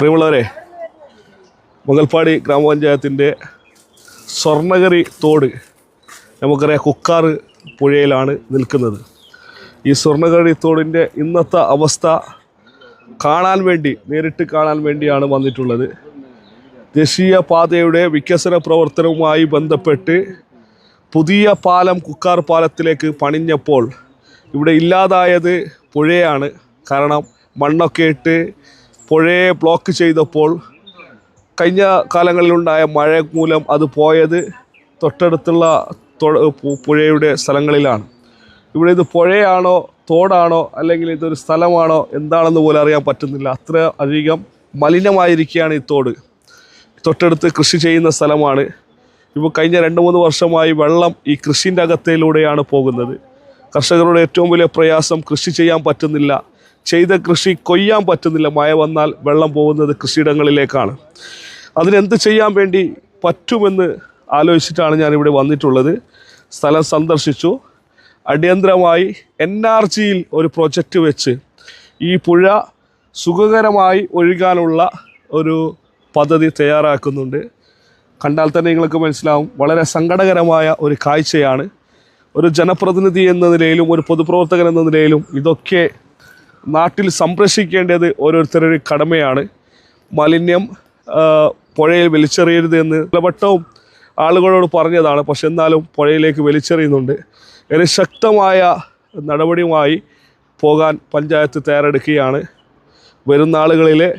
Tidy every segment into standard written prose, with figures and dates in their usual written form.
പ്രിയമുള്ളവരെ, മംഗൽപ്പാടി ഗ്രാമപഞ്ചായത്തിൻ്റെ സ്വർണ്ണകരി തോട് നമുക്കറിയാം കുക്കാർ പുഴയിലാണ് നിൽക്കുന്നത്. ഈ സ്വർണ്ണകരി തോടിൻ്റെ ഇന്നത്തെ അവസ്ഥ നേരിട്ട് കാണാൻ വേണ്ടിയാണ് വന്നിട്ടുള്ളത്. ദേശീയ പാതയുടെ വികസന പ്രവർത്തനവുമായി ബന്ധപ്പെട്ട് പുതിയ പാലം കുക്കാർ പാലത്തിലേക്ക് പണിഞ്ഞപ്പോൾ ഇവിടെ ഇല്ലാതായത് പുഴയാണ്. കാരണം മണ്ണൊക്കെ ഇട്ട് പുഴയെ ബ്ലോക്ക് ചെയ്തപ്പോൾ കഴിഞ്ഞ കാലങ്ങളിലുണ്ടായ മഴ മൂലം അത് പോയത് തൊട്ടടുത്തുള്ള പുഴയുടെ സ്ഥലങ്ങളിലാണ്. ഇവിടെ ഇത് പുഴയാണോ തോടാണോ അല്ലെങ്കിൽ ഇതൊരു സ്ഥലമാണോ എന്താണെന്ന് പോലും അറിയാൻ പറ്റുന്നില്ല. അത്ര അധികം മലിനമായിരിക്കുകയാണ് ഈ തോട്. തൊട്ടടുത്ത് കൃഷി ചെയ്യുന്ന സ്ഥലമാണ്. ഇപ്പോൾ കഴിഞ്ഞ 2-3 വർഷമായി വെള്ളം ഈ കൃഷിൻ്റെ അകത്തിലൂടെയാണ് പോകുന്നത്. കർഷകരുടെ ഏറ്റവും വലിയ പ്രയാസം കൃഷി ചെയ്യാൻ പറ്റുന്നില്ല, ചെയ്ത കൃഷി കൊയ്യാൻ പറ്റുന്നില്ല. മഴ വന്നാൽ വെള്ളം പോകുന്നത് കൃഷിയിടങ്ങളിലേക്കാണ്. അതിനെന്ത് ചെയ്യാൻ വേണ്ടി പറ്റുമെന്ന് ആലോചിച്ചിട്ടാണ് ഞാനിവിടെ വന്നിട്ടുള്ളത്. സ്ഥലം സന്ദർശിച്ചു. അടിയന്തരമായി NRGയിൽ ഒരു പ്രൊജക്റ്റ് വെച്ച് ഈ പുഴ സുഖകരമായി ഒഴുകാനുള്ള ഒരു പദ്ധതി തയ്യാറാക്കുന്നുണ്ട്. കണ്ടാൽ തന്നെ നിങ്ങൾക്ക് മനസ്സിലാവും, വളരെ സങ്കടകരമായ ഒരു കാഴ്ചയാണ്. ഒരു ജനപ്രതിനിധി എന്ന നിലയിലും ഒരു പൊതുപ്രവർത്തകൻ എന്ന നിലയിലും ഇതൊക്കെ നാട്ടിൽ സംരക്ഷിക്കേണ്ടത് ഓരോരുത്തരുടെ കടമയാണ്. മാലിന്യം പുഴയിൽ വലിച്ചെറിയരുത് എന്ന് പലവട്ടവും ആളുകളോട് പറഞ്ഞതാണ്. പക്ഷെ എന്നാലും പുഴയിലേക്ക് വലിച്ചെറിയുന്നുണ്ട്. ഇതിന് ശക്തമായ നടപടിയുമായി പോകാൻ പഞ്ചായത്ത് തയ്യാറെടുക്കുകയാണ്. വരുന്ന ആളുകളിലെ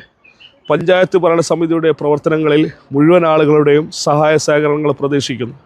പഞ്ചായത്ത് ഭരണസമിതിയുടെ പ്രവർത്തനങ്ങളിൽ മുഴുവൻ ആളുകളുടെയും സഹായ സഹകരണങ്ങൾ പ്രതീക്ഷിക്കുന്നു.